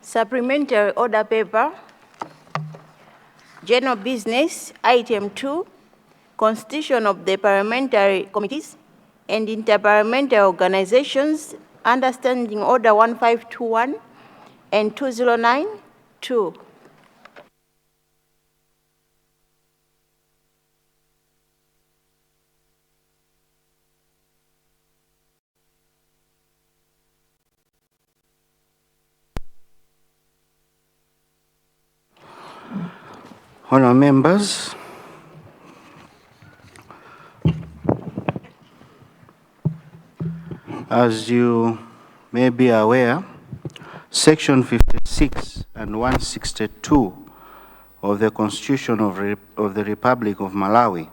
Supplementary order paper, general business, item 2, constitution of the parliamentary committees and interparliamentary organizations, understanding order 1521 and 2092. Honourable members, as you may be aware, Section 56 and 162 of the Constitution of the Republic of Malawi,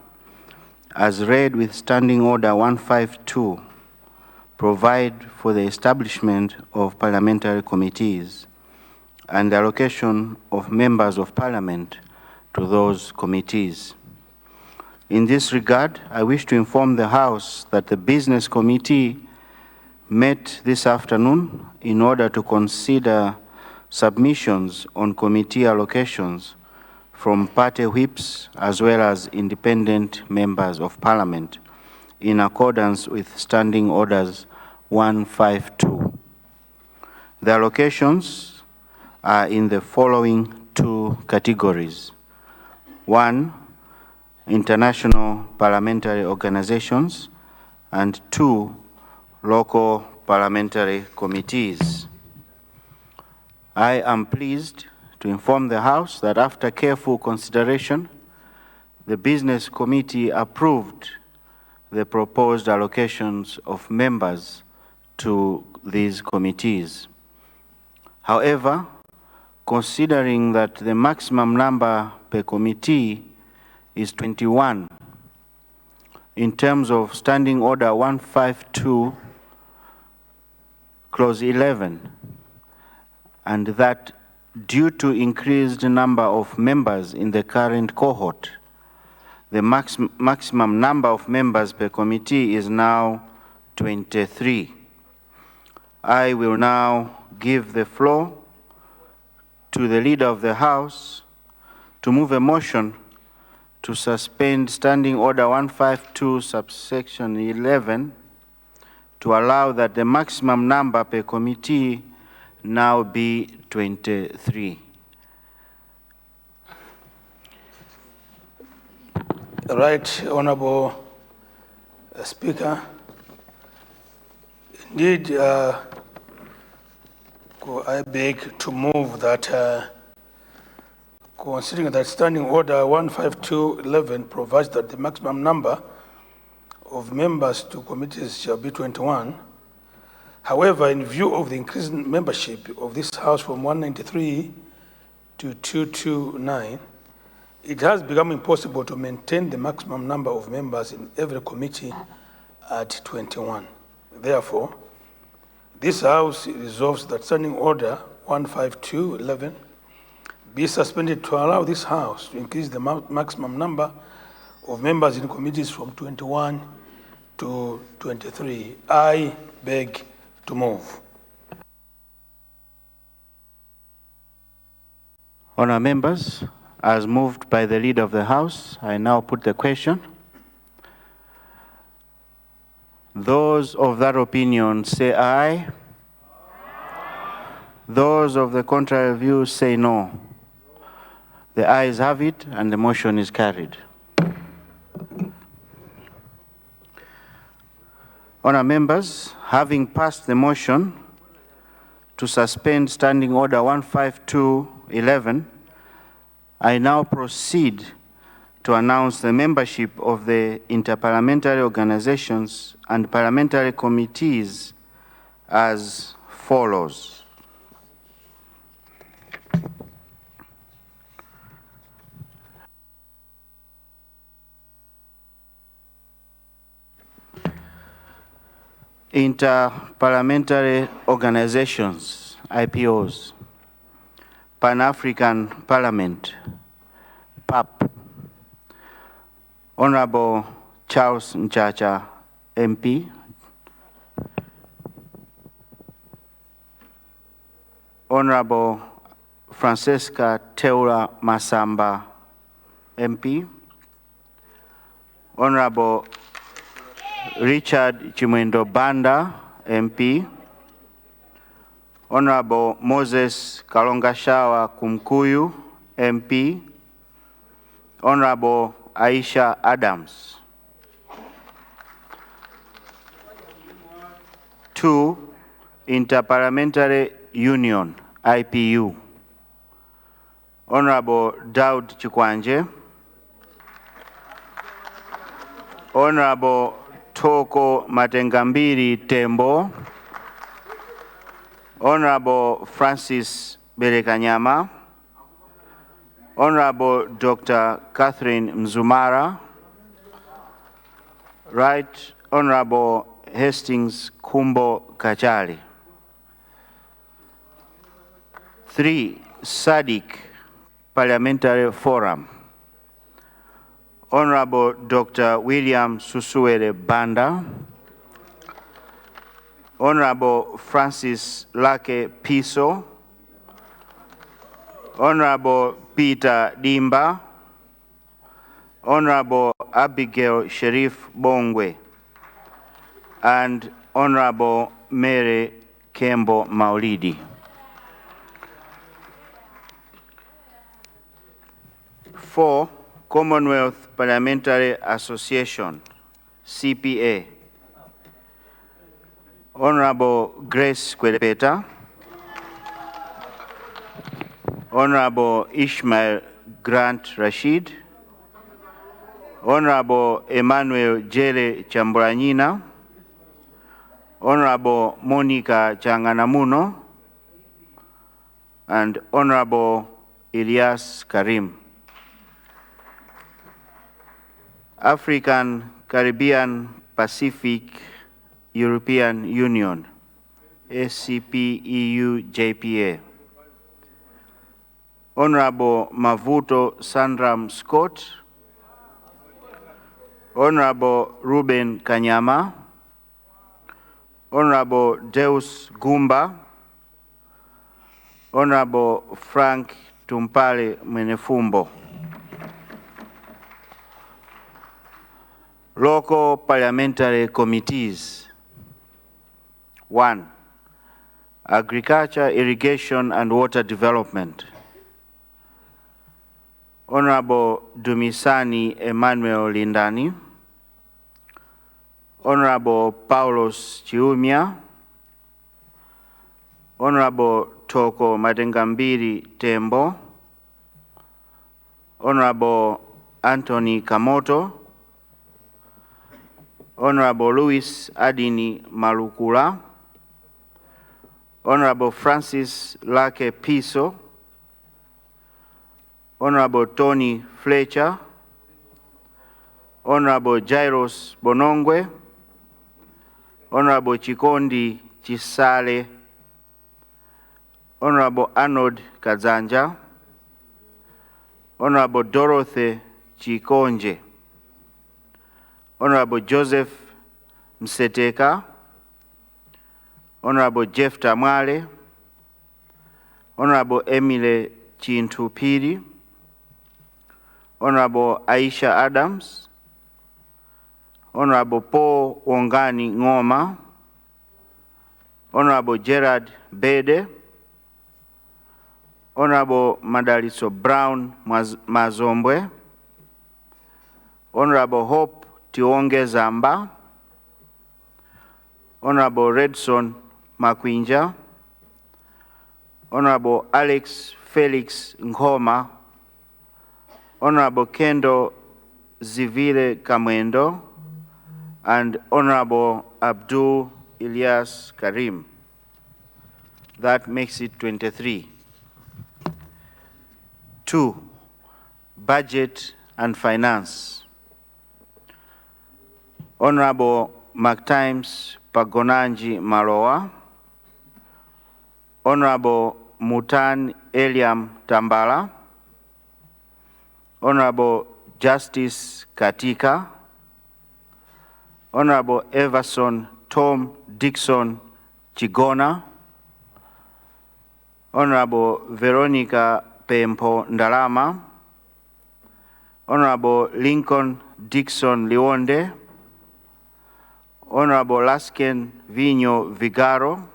as read with Standing Order 152, provide for the establishment of parliamentary committees and the allocation of members of parliament to those committees. In this regard, I wish to inform the House that the Business Committee met this afternoon in order to consider submissions on committee allocations from party whips as well as independent members of parliament in accordance with Standing Orders 152. The allocations are in the following two categories. 1, international parliamentary organizations, and 2, local parliamentary committees. I am pleased to inform the House that after careful consideration, the Business Committee approved the proposed allocations of members to these committees. However, considering that the maximum number per committee is 21, in terms of Standing Order 152, Clause 11, and that due to increased number of members in the current cohort, the maximum number of members per committee is now 23. I will now give the floor to the Leader of the House to move a motion to suspend Standing Order 152 subsection 11 to allow that the maximum number per committee now be 23. Right, Honorable Speaker. Indeed, I beg to move that considering that Standing Order 152.11 provides that the maximum number of members to committees shall be 21. However, in view of the increasing membership of this House from 193 to 229, it has become impossible to maintain the maximum number of members in every committee at 21. Therefore, this House resolves that Standing Order 152.11 be suspended to allow this House to increase the maximum number of members in committees from 21 to 23. I beg to move. Honourable members, as moved by the Leader of the House, I now put the question. Those of that opinion say aye. Those of the contrary view say no. The ayes have it and the motion is carried. Honourable members, having passed the motion to suspend Standing Order 15211, I now proceed to announce the membership of the interparliamentary organizations and parliamentary committees as follows. Interparliamentary organizations, IPOs, Pan-African Parliament, PAP, Honorable Charles Nchacha, MP, Honorable Francesca Teula Masamba, MP, Honorable Richard Chimwendo Banda, MP, Honorable Moses Kalongashawa Kumkuyu, MP, Honorable Aisha Adams. 2, Interparliamentary Union, IPU, Honorable Daud Chikwanje, Honorable Toko Matengambiri Tembo, Honorable Francis Berekanyama, Honorable Dr. Catherine Mzumara, Right Honorable Hastings Kumbo Kachali. 3, SADC Parliamentary Forum, Honorable Dr. William Susuere Banda, Honorable Francis Lake Piso, Honorable Peter Dimba, Honorable Abigail Sherif Bongwe, and Honorable Mary Kembo Maulidi. 4, Commonwealth Parliamentary Association, CPA, Honorable Grace Kwedepeta, Honorable Ishmael Grant Rashid, Honorable Emmanuel Jere Chamburanyina, Honorable Monica Changanamuno, and Honorable Ilyas Karim. African, Caribbean, Pacific, European Union, ACP-EU-JPA. Honorable Mavuto Sandram Scott, Honorable Ruben Kanyama, Honorable Deus Gumba, Honorable Frank Tumpale Menefumbo. Local parliamentary committees. 1, Agriculture, Irrigation and Water Development, Honorable Dumisani Emmanuel Lindani, Honorable Paulos Chiumia, Honorable Toko Matengambiri Tembo, Honorable Anthony Kamoto, Honorable Louis Adini Malukula, Honorable Francis Lake Piso, Honorable Tony Fletcher, Honorable Jairus Bonongwe, Honorable Chikondi Chisale, Honorable Arnold Kazanja, Honorable Dorothy Chikonje, Honorable Joseph Mseteka, Honorable Jeff Tamale, Honorable Emile Chintu Piri, Honorable Aisha Adams, Honorable Paul Wongani Ngoma, Honorable Gerard Bede, Honorable Madaliso Brown Mazombwe, Honorable Hope Tionge Zamba, Honorable Redson Makwinja, Honorable Alex Felix Ngoma, Honorable Kendo Zivile Kamwendo, and Honorable Abdul Ilyas Karim. That makes it 23. 2. Budget and Finance. Honorable McTimes Pagonanji Maroa, Honorable Mutan Eliam Tambala, Honorable Justice Katika, Honorable Everson Tom Dixon Chigona, Honorable Veronica Pempo Ndalama, Honorable Lincoln Dixon Liwonde, Honorable Lasken Vino Vigaro,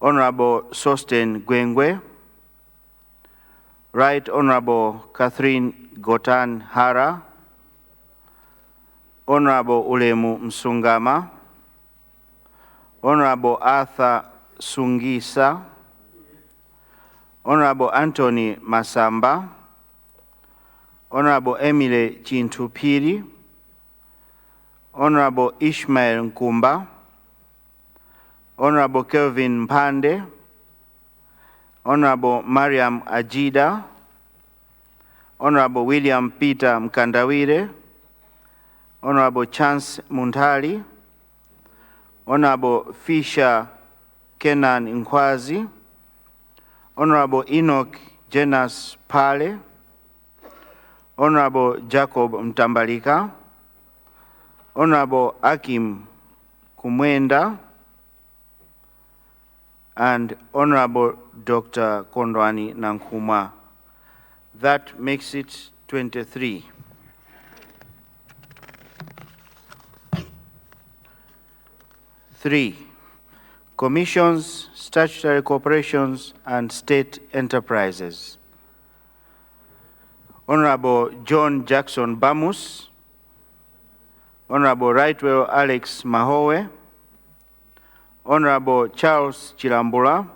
Honorable Sosten Gwengwe, Right Honorable Catherine Gotan Hara, Honorable Ulemu Msungama, Honorable Arthur Sungisa, Honorable Anthony Masamba, Honorable Emile Chintu Piri, Honorable Ishmael Nkumba, Honorable Kelvin Mpande, Honorable Mariam Ajida, Honorable William Peter Mkandawire, Honorable Chance Muntali, Honorable Fisher Kenan Nkwazi, Honorable Enoch Jenas Pale, Honorable Jacob Mtambalika, Honorable Akim Kumwenda, and Honorable Dr. Kondwani Nankuma. That makes it 23. 3. Commissions, statutory corporations, and state enterprises. Honorable John Jackson Bamus, Honorable Rightwell Alex Mahowe, Honorable Charles Chilambula,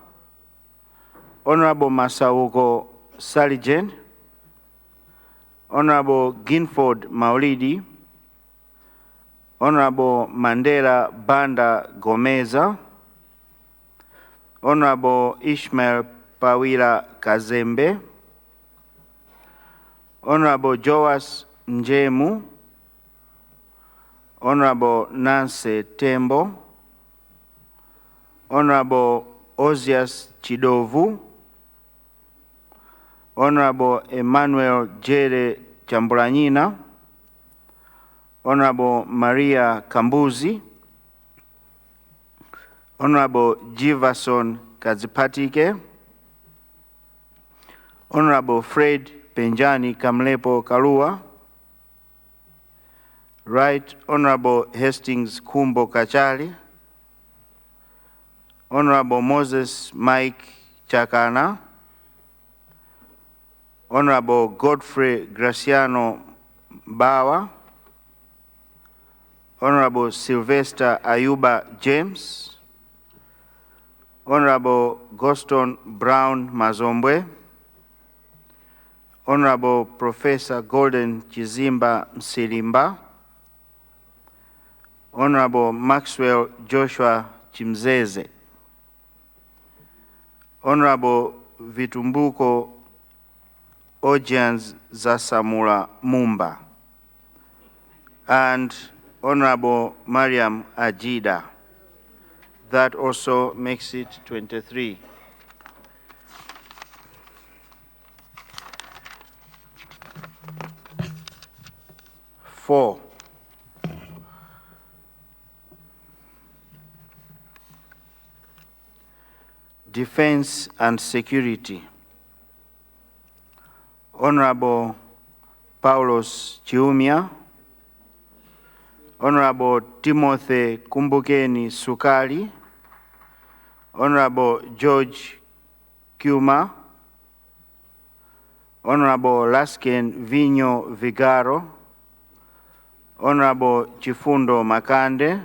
Honorable Masauko Saligen, Honorable Ginford Maulidi, Honorable Mandela Banda Gomeza, Honorable Ishmael Pawila Kazembe, Honorable Joas Njemu, Honorable Nancy Tembo, Honorable Ozias Chidovu, Honorable Emmanuel Jere Chambulanina, Honorable Maria Kambuzi, Honorable Jivason Kazipatike, Honorable Fred Penjani Kamlepo Kalua, Right Honorable Hastings Kumbo Kachali, Honorable Moses Mike Chakana, Honorable Godfrey Graciano Bawa, Honorable Sylvester Ayuba James, Honorable Goston Brown Mazombwe, Honorable Professor Golden Chizimba Msilimba, Honorable Maxwell Joshua Chimzeze, Honorable Vitumbuko Ojians Zasamula Mumba, and Honorable Mariam Ajida. That also makes it 23. 4. Defense and security. Honorable Paulos Chiumia, Honorable Timothy Kumbukeni Sukali, Honorable George Kuma, Honorable Lasken Vinyo Vigaro, Honorable Chifundo Makande,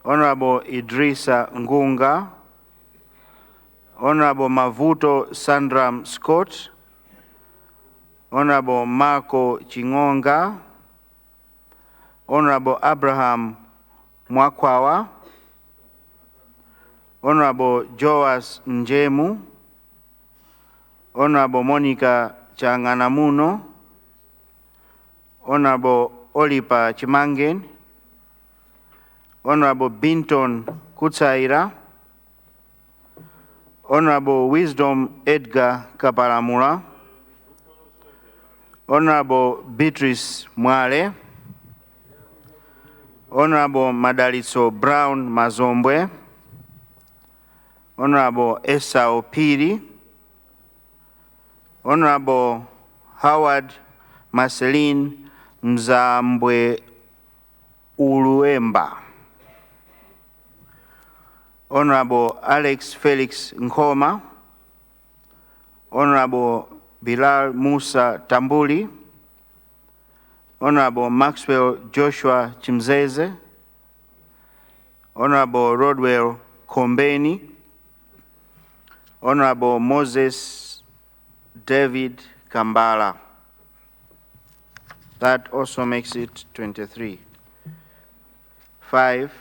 Honorable Idrisa Ngunga, Honorable Mavuto Sandram Scott, Honorable Marco Chingonga, Honorable Abraham Mwakwawa, Honorable Joas Njemu, Honorable Monica Changanamuno, Honorable Olipa Chimangen, Honorable Binton Kutsaira, Honorable Wisdom Edgar Kapalamula, Honorable Beatrice Mwale, Honorable Madaliso Brown Mazombwe, Honorable Esa Opiri, Honorable Howard Marceline Mzambwe Uluemba, Honorable Alex Felix Nkoma, Honorable Bilal Musa Tambuli, Honorable Maxwell Joshua Chimzeze, Honorable Rodwell Kombeni, Honorable Moses David Kambala. That also makes it 23. 5,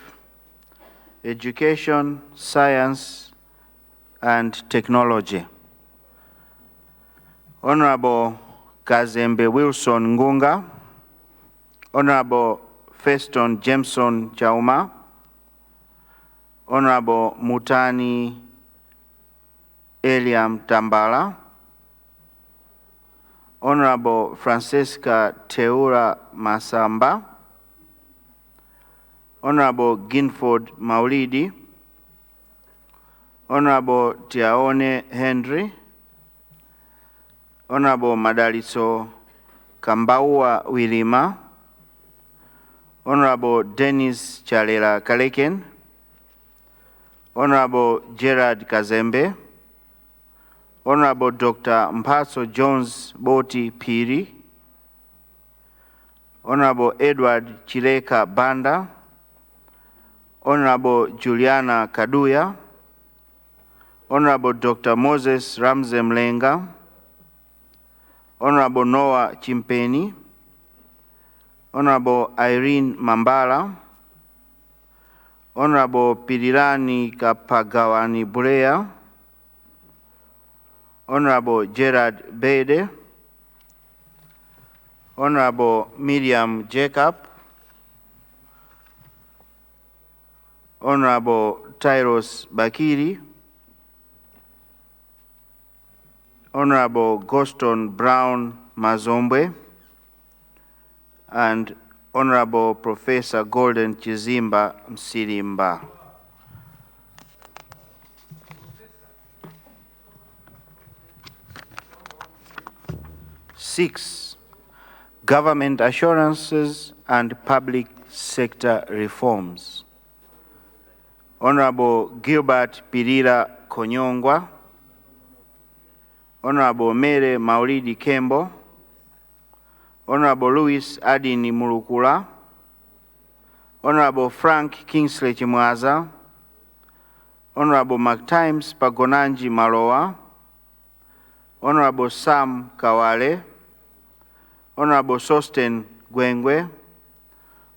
Education, Science, and Technology. Honorable Kazembe Wilson Ngunga, Honorable Feston Jameson Chauma, Honorable Mutani Eliam Tambala, Honorable Francesca Teura Masamba, Honorable Ginford Maulidi, Honorable Tiaone Henry, Honorable Madaliso Kambaua Wilima, Honorable Dennis Chalela Kaleken, Honorable Gerard Kazembe, Honorable Dr. Mpaso Jones Boti Piri, Honorable Edward Chileka Banda, Honorable Juliana Kaduya, Honorable Dr. Moses Ramze Mlenga, Honorable Noah Chimpeni, Honorable Irene Mambala, Honorable Pirilani Kapagawani Burea, Honorable Gerard Bede, Honorable Miriam Jacob, Honorable Tyros Bakiri, Honorable Goston Brown Mazombwe, and Honorable Professor Golden Chizimba Msilimba. Six, government assurances and public sector reforms. Honorable Gilbert Pirira Konyongwa, Honorable Mere Maulidi Kembo, Honorable Louis Adini Mulukula, Honorable Frank Kingsley Chimwaza, Honorable McTimes Pagonanji Maloa, Honorable Sam Kawale, Honorable Sosten Gwengwe,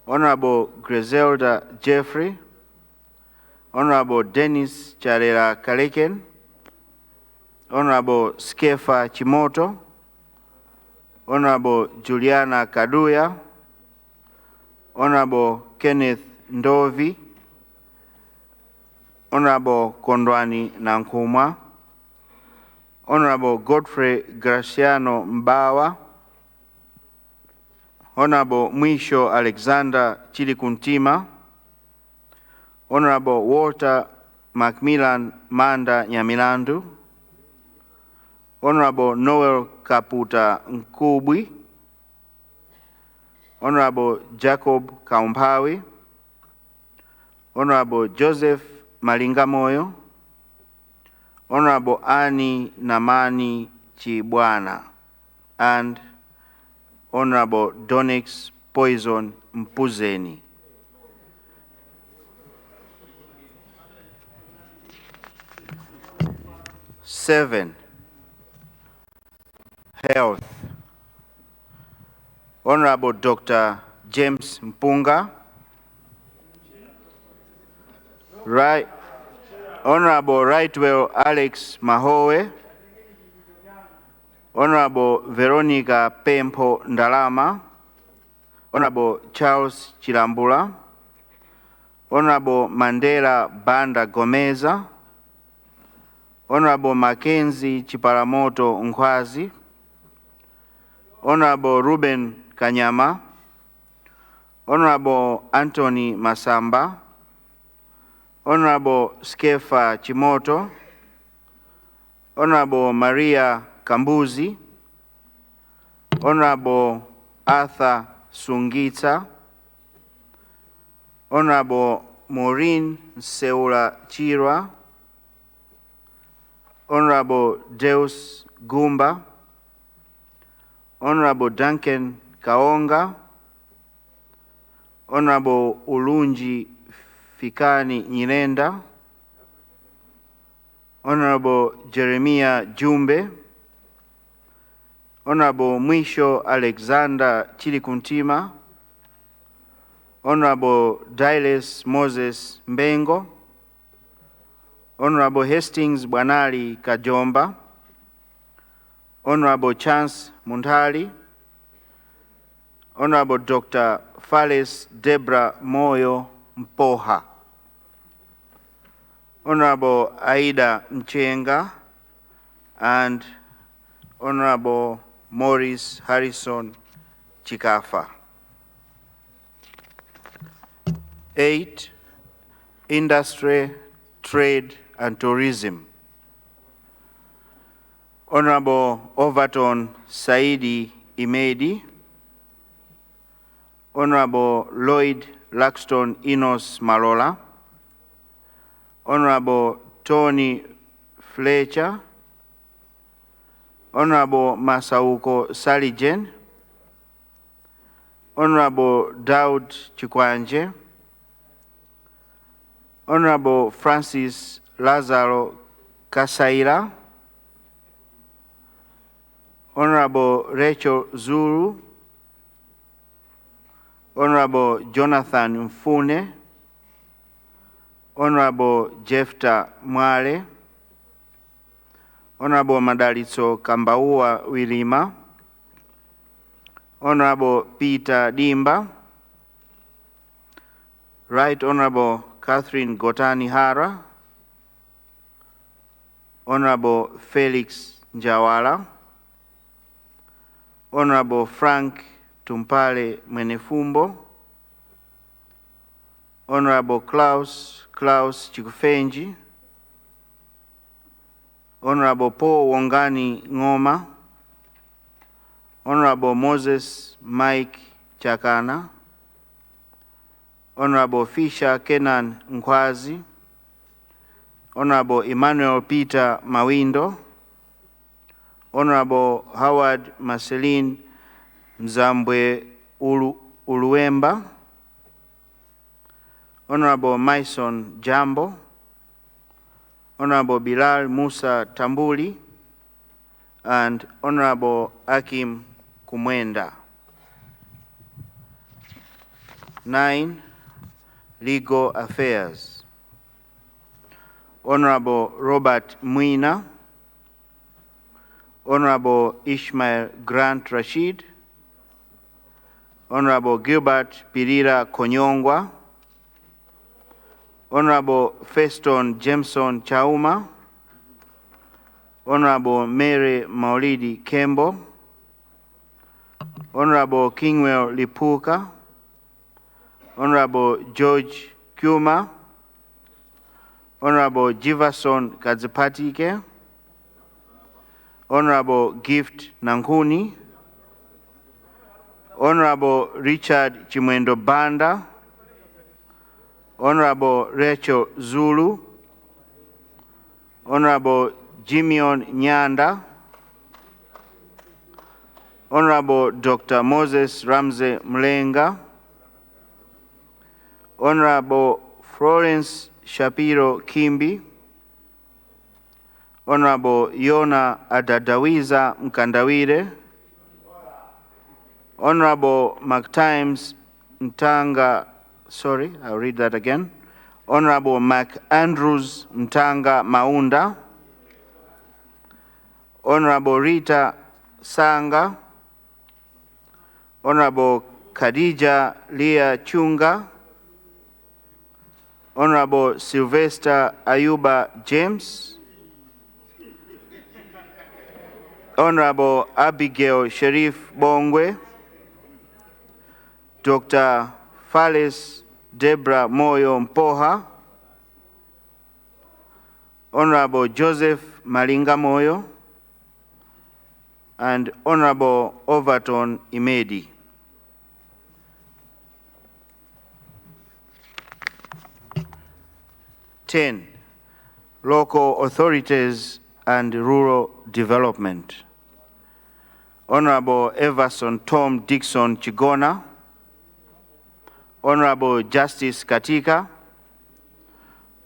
Honorable Griselda Jeffrey, Honorable Dennis Charela Kaleken, Honorable Skefa Chimoto, Honorable Juliana Kaduya, Honorable Kenneth Ndovi, Honorable Kondwani Nankumwa, Honorable Godfrey Graciano Mbawa, Honorable Mwisho Alexander Chilikuntima, Honorable Walter Macmillan Manda Nyamilandu, Honorable Noel Kaputa Nkubwi, Honorable Jacob Kaumpawi, Honorable Joseph Malingamoyo, Honorable Annie Namani Chibwana, and Honorable Donix Poison Mpuzeni. Seven, Health. Honorable Dr. James Mpunga. Right. Honorable Rightwell Alex Mahowe. Honorable Veronica Pempo Ndalama. Honorable Charles Chilambula. Honorable Mandela Banda Gomeza. Honorable Mackenzie Chiparamoto Nkwazi. Honorable Ruben Kanyama. Honorable Anthony Masamba. Honorable Skefa Chimoto. Honorable Maria Kambuzi. Honorable Arthur Sungita. Honorable Maureen Seula Chirwa. Honorable Deus Gumba. Honorable Duncan Kaonga. Honorable Ulunji Fikani Nyirenda. Honorable Jeremiah Jumbe. Honorable Mwisho Alexander Chilikuntima. Honorable Diles Moses Mbengo. Honorable Hastings Bwanali Kajomba. Honorable Chance Mundali. Honorable Dr. Fales Debra Moyo Mpoha. Honorable Aida Mchenga and Honorable Maurice Harrison Chikafa. 8, Industry, Trade and Tourism. Honorable Overton Saidi Imedi. Honorable Lloyd Laxton Enos Malola. Honorable Tony Fletcher. Honorable Masauko Salijen. Honorable Daud Chikwanje. Honorable Francis Lazaro Kasaira. Honorable Rachel Zuru. Honorable Jonathan Mfune. Honorable Jefta Mwale. Honorable Madalitso Kambaua Wilima. Honorable Peter Dimba. Right Honorable Catherine Gotani Hara. Honorable Felix Njawala. Honorable Frank Tumpale Mwenefumbo. Honorable Klaus Chikufenji. Honorable Paul Wongani Ngoma. Honorable Moses Mike Chakana. Honorable Fisher Kenan Nkwazi. Honorable Emmanuel Peter Mawindo. Honorable Howard Marceline Mzambwe Uluemba. Honorable Mason Jambo. Honorable Bilal Musa Tambuli. And Honorable Akim Kumwenda. 9, Legal Affairs. Honorable Robert Mwina. Honorable Ishmael Grant Rashid. Honorable Gilbert Pirira Konyongwa. Honorable Feston Jameson Chauma. Honorable Mary Maulidi Kembo. Honorable Kingwell Lipuka. Honorable George Kuma. Honorable Jiverson Kadzipatike. Honorable Gift Nankuni, Honorable Richard Chimwendo Banda, Honorable Rachel Zulu, Honorable Jimion Nyanda, Honorable Dr. Moses Ramsey Mlenga, Honorable Florence Shapiro Kimbi, Honorable Yona Adadawiza Mkandawire, Honorable McTimes Mtanga, sorry, I'll read that again. Honorable Mac Andrews Mtanga Maunda, Honorable Rita Sanga, Honorable Khadija Leah Chunga, Honorable Sylvester Ayuba James, Honorable Abigail Sherif Bongwe, Dr. Fales Deborah Moyo Mpoha, Honorable Joseph Malinga Moyo, and Honorable Overton Imedi. Ten, local authorities and rural development. Honorable Everson Tom Dixon Chigona, Honorable Justice Katika,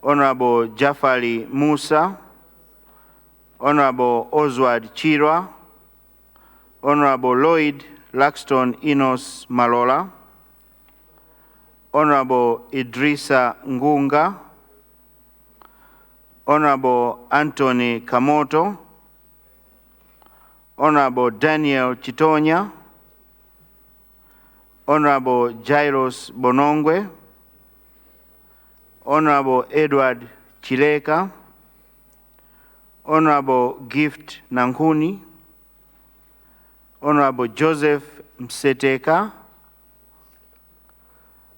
Honorable Jafari Musa, Honorable Oswald Chirwa, Honorable Lloyd Laxton Inos Malola, Honorable Idrisa Ngunga, Honorable Anthony Kamoto, Honorable Daniel Chitonya, Honorable Jairus Bonongwe, Honorable Edward Chileka, Honorable Gift Nankuni, Honorable Joseph Mseteka,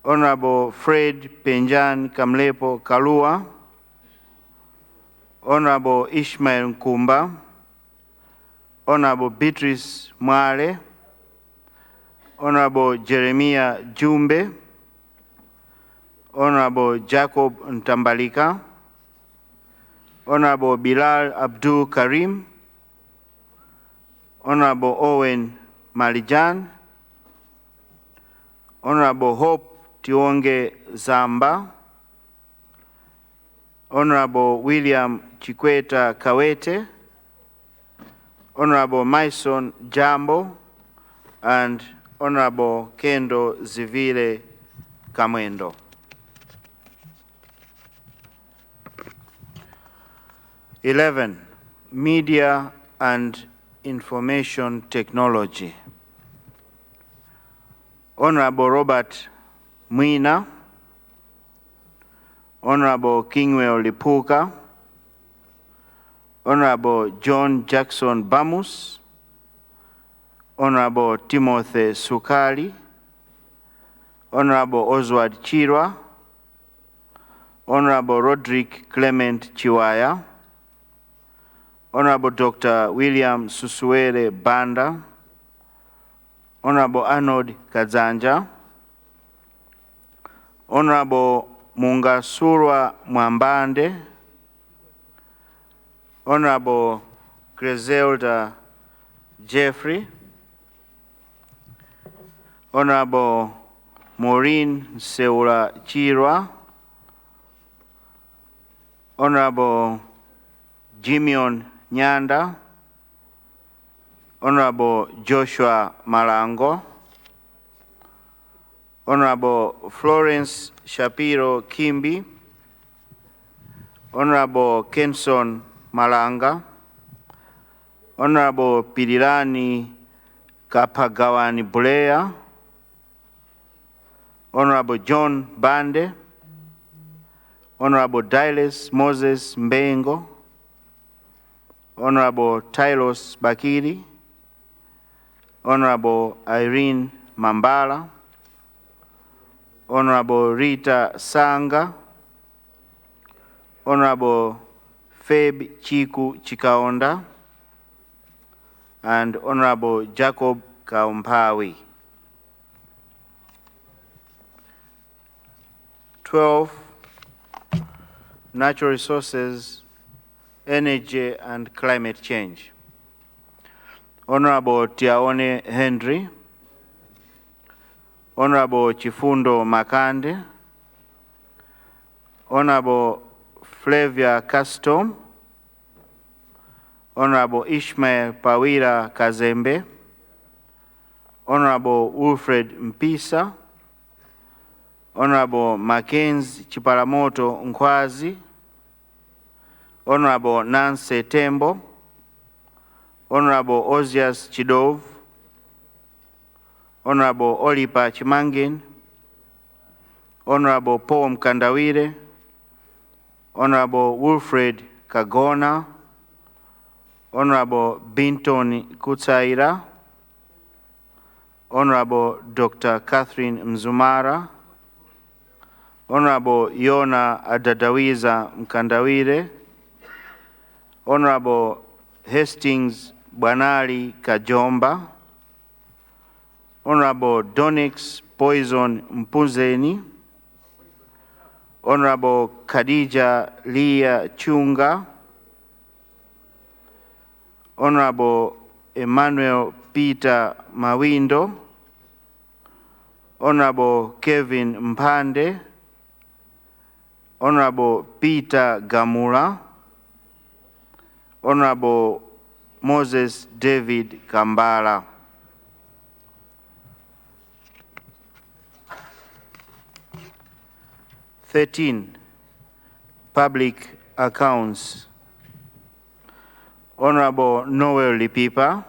Honorable Fred Penjan Kamlepo Kalua, Honorable Ishmael Nkumba, Honorable Beatrice Mwale, Honorable Jeremiah Jumbe, Honorable Jacob Ntambalika, Honorable Bilal Abdul Karim, Honorable Owen Malijan, Honorable Hope Tionge Zamba, Honorable William Chikweta Kawete, Honorable Mason Jambo, and Honorable Kendo Zivile Kamwendo. Eleven, media and information technology. Honorable Robert Mwina, Honorable Kingwell Lipuka, Honorable John Jackson Bamus, Honorable Timothy Sukali, Honorable Oswald Chirwa, Honorable Roderick Clement Chiwaya, Honorable Dr. William Susuere Banda, Honorable Arnold Kazanja, Honorable Mungasurwa Mwambande, Honorable Griselda Jeffrey, Honorable Maureen Seula Chirwa, Honorable Jimion Nyanda, Honorable Joshua Malango, Honorable Florence Shapiro Kimbi, Honorable Kenson Malanga, Honorable Pirilani Kapagawani Bulea, Honorable John Bande, Honorable Diles Moses Mbengo, Honorable Tylos Bakiri, Honorable Irene Mambala, Honorable Rita Sanga, Honorable Feb Chiku Chikaonda, and Honorable Jacob Kaumpawi. 12, Natural Resources, Energy and Climate Change. Honorable Tiaone Henry, Honorable Chifundo Makande, Honorable Flavia Custom, Honorable Ishmael Pawira Kazembe, Honorable Wilfred Mpisa, Honorable Mackenzie Chipalamoto Nkwazi, Honorable Nancy Tembo, Honorable Ozias Chidov, Honorable Olipa Chimangin, Honorable Paul Mkandawire, Honorable Wilfred Kagona, Honorable Binton Kutsaira, Honorable Dr. Catherine Mzumara, Honorable Yona Adadawiza Mkandawire, Honorable Hastings Bwanali Kajomba, Honorable Donix Poison Mpunzeni, Honorable Khadija Leah Chunga, Honorable Emmanuel Peter Mawindo, Honorable Kevin Mpande, Honorable Peter Gamura, Honorable Moses David Kambala. Public Accounts. Honorable Noel Lipipa,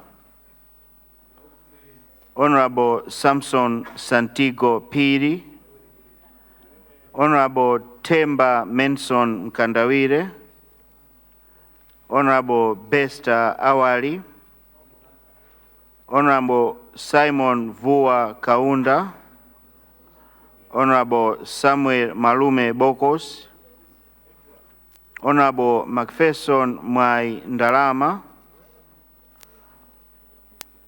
Honorable Samson Santigo Piri, Honorable Temba Menson Mkandawire, Honorable Besta Awali, Honorable Simon Vua Kaunda, Honorable Samuel Malume Bokos, Honorable Macpherson Mwai Ndalama,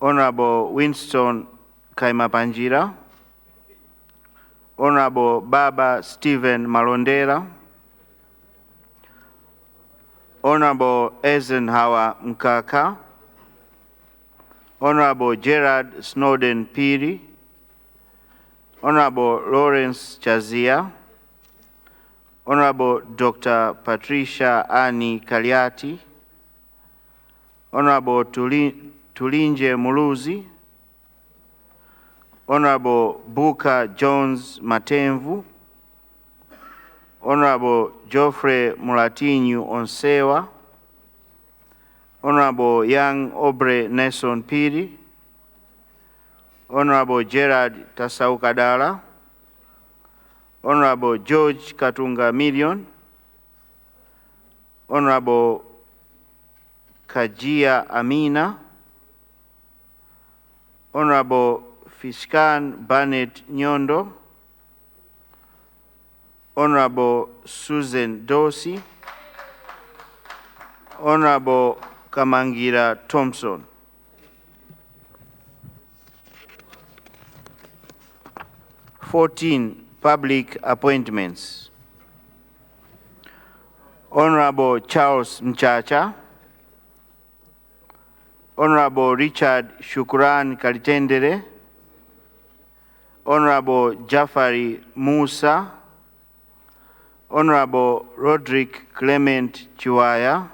Honorable Winston Kaimapanjira, Honorable Baba Stephen Malondela, Honorable Eisenhower Mkaka, Honorable Gerard Snowden Piri, Honorable Lawrence Chazia, Honorable Dr. Patricia Annie Kaliati, Honorable Tulinje Muluzi, Honorable Buka Jones Matemvu, Honorable Geoffrey Mulatinyu Onsewa, Honorable Young Obre Nelson Piri, Honorable Gerard Tasaukadala, Honorable George Katunga Million, Honorable Kajia Amina, Honorable Fishkan Barnett Nyondo, Honorable Susan Dorsey, Honorable Kamangira Thompson. Public appointments. Honorable Charles Mchacha, Honorable Richard Shukran Kalitendere, Honorable Jafari Musa, Honorable Roderick Clement Chiwaya,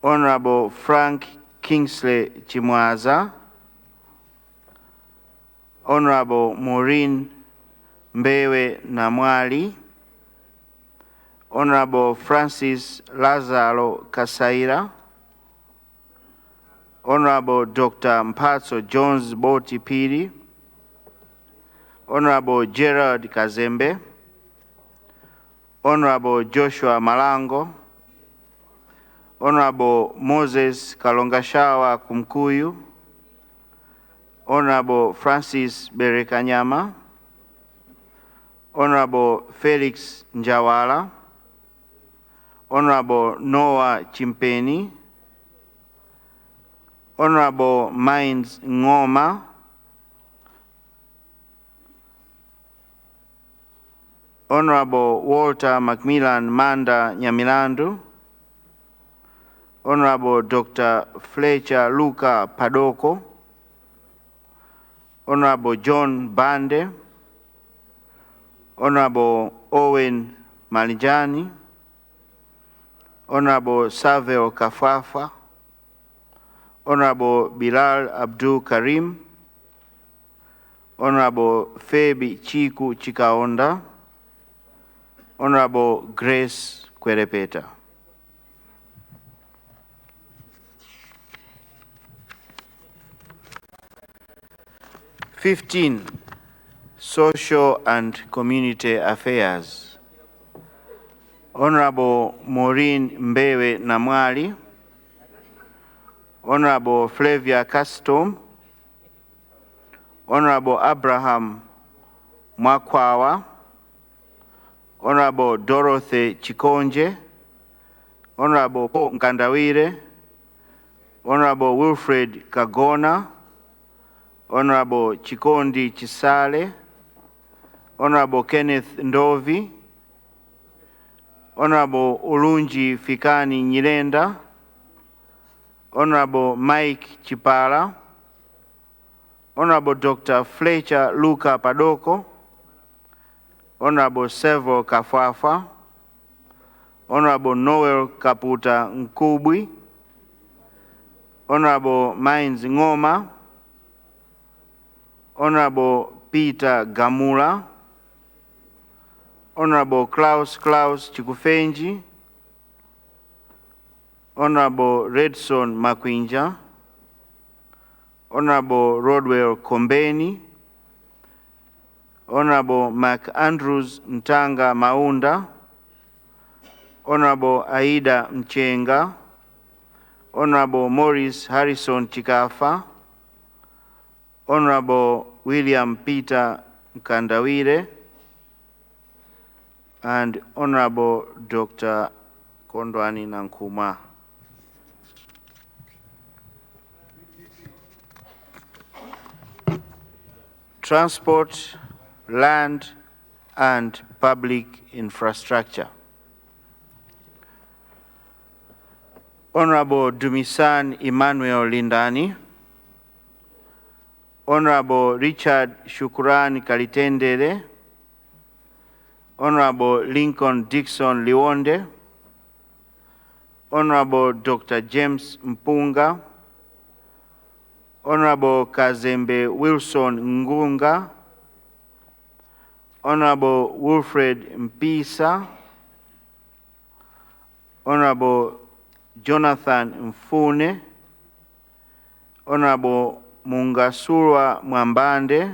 Honorable Frank Kingsley Chimwaza, Honorable Maureen Mbewe Namwali, Honorable Francis Lazaro Kasaira, Honorable Dr. Mpatso Jones Boti Piri, Honorable Gerard Kazembe, Honorable Joshua Malango, Honorable Moses Kalongashawa Kumkuyu, Honorable Francis Berekanyama, Honorable Felix Njawala, Honorable Noah Chimpeni, Honorable Mines Ngoma, Honorable Walter Macmillan Manda Nyamilandu, Honorable Dr. Fletcher Luka Padoko, Honorable John Bande, Honorable Owen Malijani, Honorable Saville Kafafa, Honorable Bilal Abdul Karim, Honorable Febi Chiku Chikaonda, Honorable Grace Kwerepeta. (15) Social and Community Affairs. Honorable Maureen Mbewe Namwali, Honorable Flavia Custom, Honorable Abraham Mwakwawa, Honorable Dorothy Chikonje, Honorable Paul Nkandawire, Honorable Wilfred Kagona, Honorable Chikondi Chisale, Honorable Kenneth Ndovi, Honorable Ulunji Fikani Nyirenda, Honorable Mike Chipala, Honorable Dr. Fletcher Luka Padoko, Honorable Sevo Kafafa, Honorable Noel Kaputa Nkubwi, Honorable Mines Ngoma, Honorable Peter Gamula, Honorable Klaus Chikufenji, Honorable Redson Makwinja, Honorable Rodwell Kombeni, Honorable Mark Andrews Ntanga Maunda, Honorable Aida Mchenga, Honorable Morris Harrison Chikafa, Honorable William Peter Nkandawire, and Honorable Dr. Kondwani Nankuma. Transport, land, and public infrastructure. Honorable Dumisan Emmanuel Lindani, Honorable Richard Shukurani Kalitendere, Honorable Lincoln Dixon Liwonde, Honorable Dr. James Mpunga, Honorable Kazembe Wilson Ngunga, Honorable Wilfred Mpisa, Honorable Jonathan Mfune, Honorable Mungasurwa Mwambande,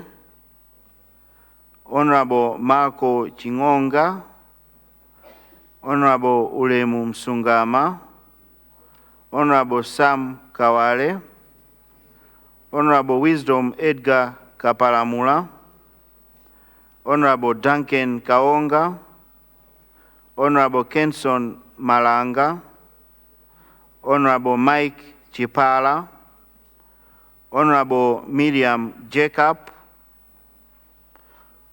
Honorable Marco Chingonga, Honorable Ulemu Msungama, Honorable Sam Kawale, Honorable Wisdom Edgar Kapalamula, Honorable Duncan Kaonga, Honorable Kenson Malanga, Honorable Mike Chipala, Honorable Miriam Jacob,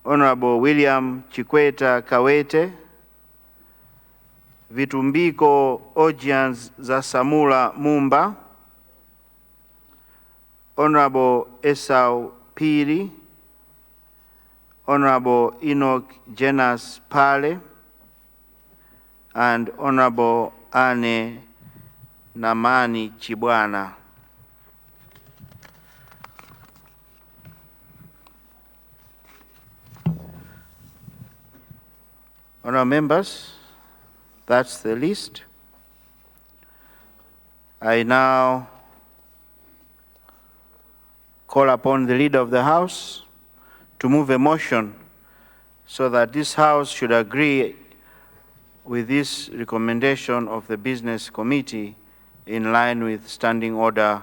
Honorable William Chikweta Kawete, Vitumbiko Ojians Zasamula Mumba, Honorable Esau Piri, Honorable Enoch Jenas Pale, and Honorable Anne Namani Chibwana. Honorable members, that's the list. I now call upon the leader of the House to move a motion so that this House should agree with this recommendation of the Business Committee in line with Standing Order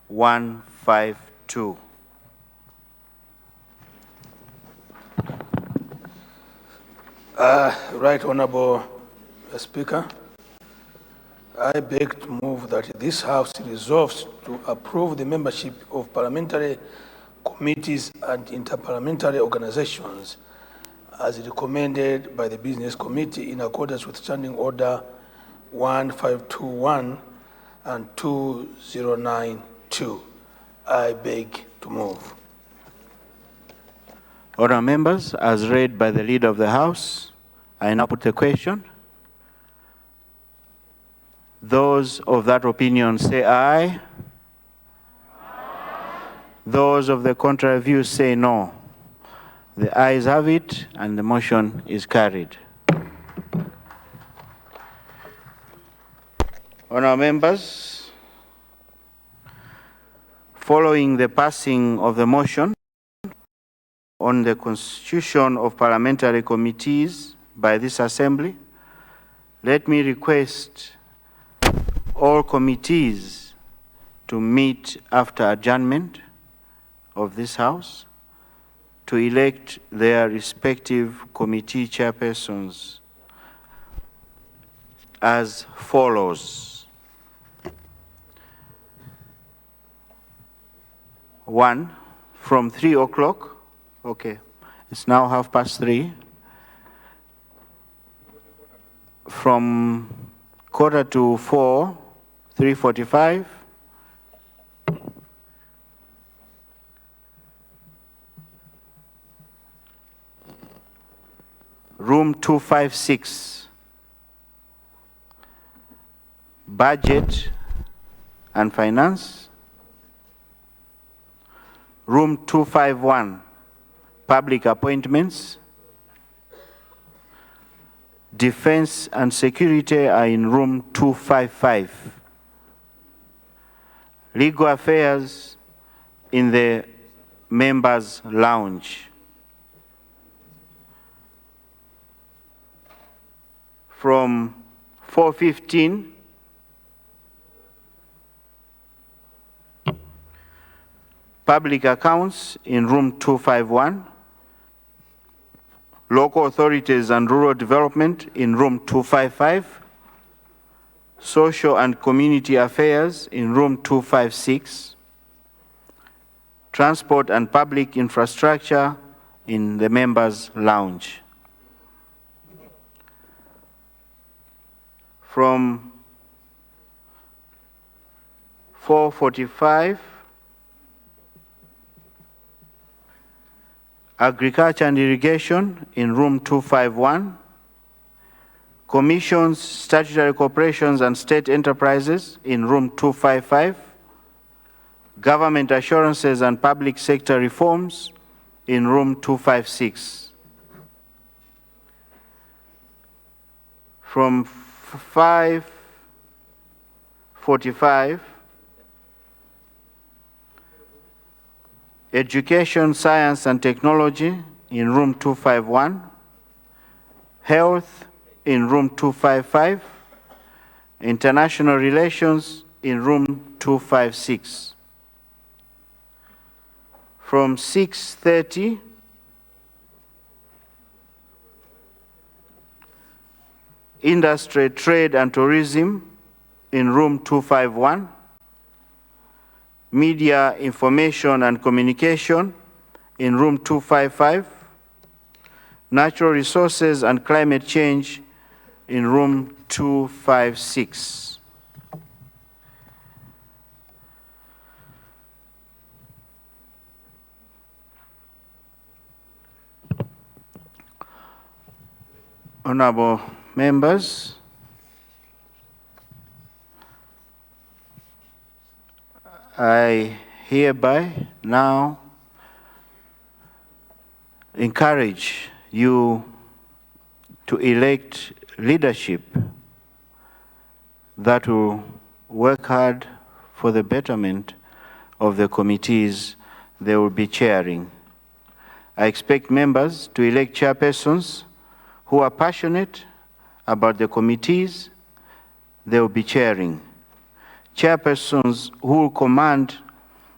152. Right, Honorable Speaker. I beg to move that this House resolves to approve the membership of parliamentary committees and interparliamentary organizations as recommended by the Business Committee in accordance with Standing Order 1521 and 2092. I beg to move. Honourable members, as read by the Leader of the House, I now put the question. Those of that opinion say aye. Those of the contrary view say no. The ayes have it, and the motion is carried. Honourable members, following the passing of the motion on the constitution of parliamentary committees by this Assembly, let me request all committees to meet after adjournment of this House to elect their respective committee chairpersons as follows. 1, from 3 o'clock, okay, it's now 3:30. From 3:45, 3:45. Room 256. Budget and Finance. Room 251. Public Appointments. Defense and Security are in room 255. Legal Affairs in the Members' Lounge. From 4:15, Public Accounts in room 251. Local Authorities and Rural Development in room 255. Social and Community Affairs in room 256. Transport and Public Infrastructure in the Members' Lounge. From 4:45, Agriculture and Irrigation in room 251. Commissions, Statutory Corporations and State Enterprises in room 255. Government Assurances and Public Sector Reforms in room 256. From 5:45, Education, Science and Technology in room 251. Health in room 255. International Relations in room 256. From 6:30, Industry, Trade and Tourism in room 251. Media, Information and Communication in room 255. Natural Resources and Climate Change in room 256. Honorable members, I hereby now encourage you to elect leadership that will work hard for the betterment of the committees they will be chairing. I expect members to elect chairpersons who are passionate about the committees they will be chairing. Chairpersons who will command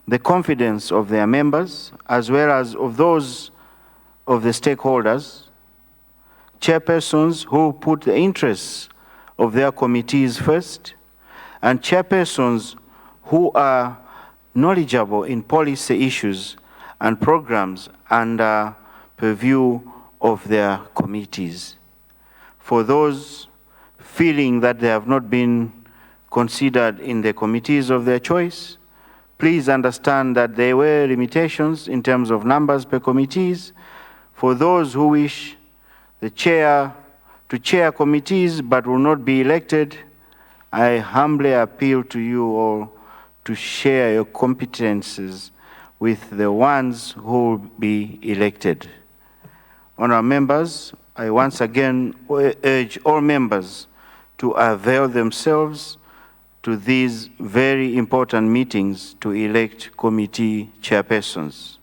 the confidence of their members as well as of those of the stakeholders. Chairpersons who put the interests of their committees first and chairpersons who are knowledgeable in policy issues and programs under purview of their committees. For those feeling that they have not been considered in the committees of their choice, please understand that there were limitations in terms of numbers per committees. For those who wish the chair to chair committees but will not be elected, I humbly appeal to you all to share your competences with the ones who will be elected. Honourable members, I once again urge all members to avail themselves to these very important meetings to elect committee chairpersons.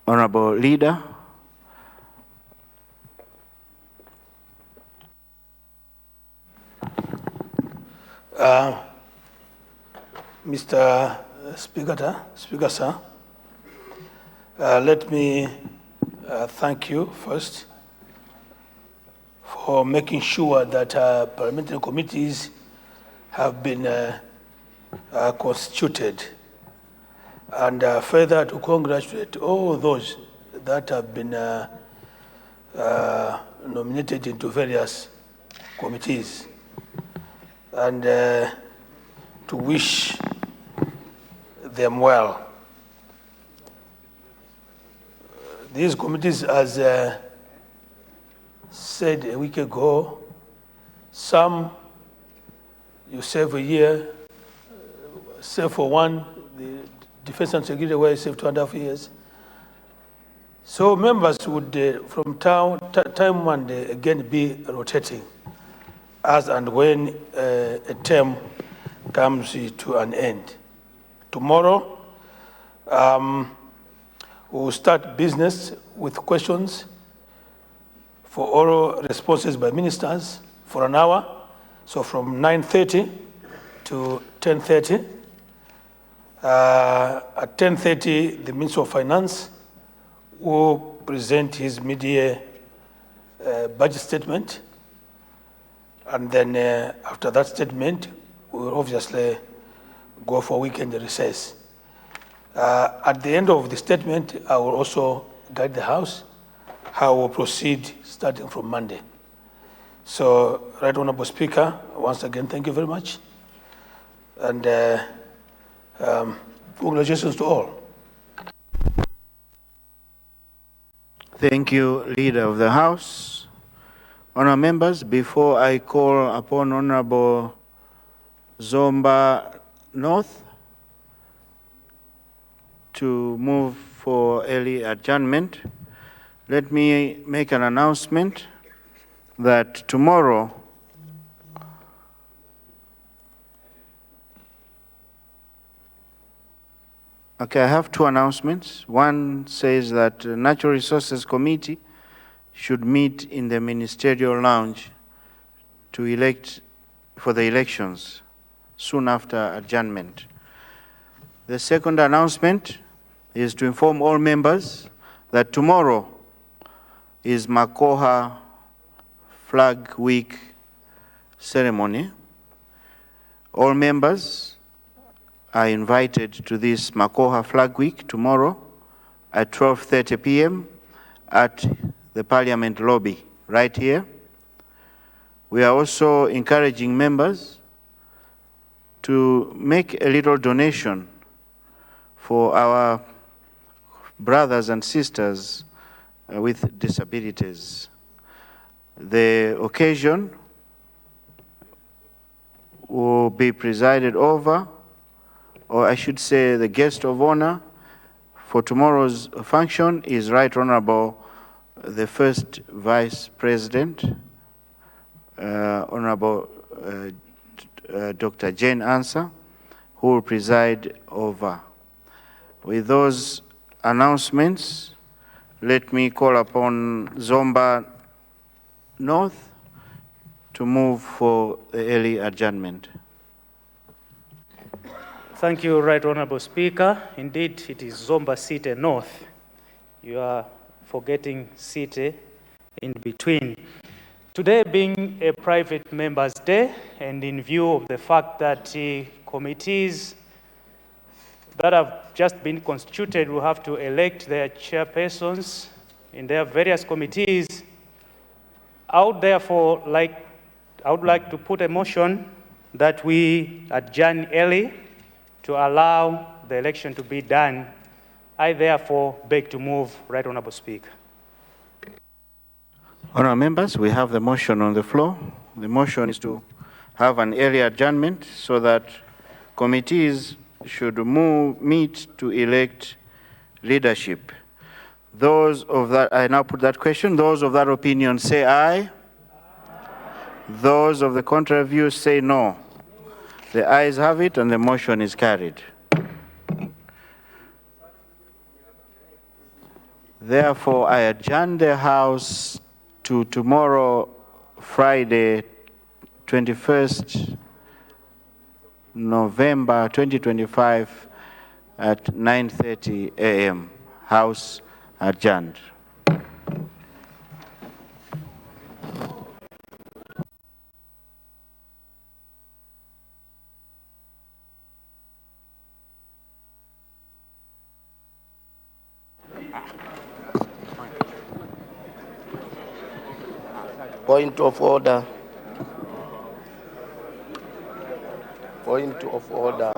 Honourable Leader, Mr. Speaker, sir, let me thank you first for making sure that parliamentary committees have been constituted, and further to congratulate all those that have been nominated into various committees, and to wish them well. These committees, as said a week ago, some you serve a year, serve for one, the Defense and Security were served 2.5 years. So members would, from time one, again be rotating as and when a term comes to an end. Tomorrow, we'll start business with questions for oral responses by ministers for an hour. So from 9:30 to 10:30. At 10:30, the Minister of Finance will present his mid-year budget statement. And then after that statement, we will obviously go for weekend recess. At the end of the statement, I will also guide the House how we'll proceed starting from Monday. So, Right Honourable Speaker, once again, thank you very much. And congratulations to all. Thank you, Leader of the House. Honourable members, before I call upon Honourable Zomba North to move for early adjournment, let me make an announcement that tomorrow I have two announcements. One says that the Natural Resources Committee should meet in the Ministerial Lounge to elect for the elections soon after adjournment. The second announcement is to inform all members that tomorrow is Makoha Flag Week ceremony. All members are invited to this Makoha Flag Week tomorrow at 12:30 p.m. at the Parliament lobby right here. We are also encouraging members to make a little donation for our brothers and sisters with disabilities. The occasion will be presided over, or I should say the guest of honor for tomorrow's function is Right Honourable the First Vice President, Honourable Dr. Jane Ansah, who will preside over. With those announcements, let me call upon Zomba North to move for the early adjournment. Thank you, Right Honourable Speaker. Indeed, it is Zomba City North. You are for getting seated in between. Today being a private members' day, and in view of the fact that committees that have just been constituted will have to elect their chairpersons in their various committees, I would like to put a motion that we adjourn early to allow the election to be done. I therefore beg to move, Right Honorable Speaker. Honourable members, we have the motion on the floor. The motion is to have an early adjournment so that committees should meet to elect leadership. Those of that, I now put that question. Those of that opinion say aye. Those of the contrary view say no. The ayes have it and the motion is carried. Therefore, I adjourn the House to tomorrow, Friday, 21st November 2025 at 9:30 a.m. House adjourned. Point of order. Point of order.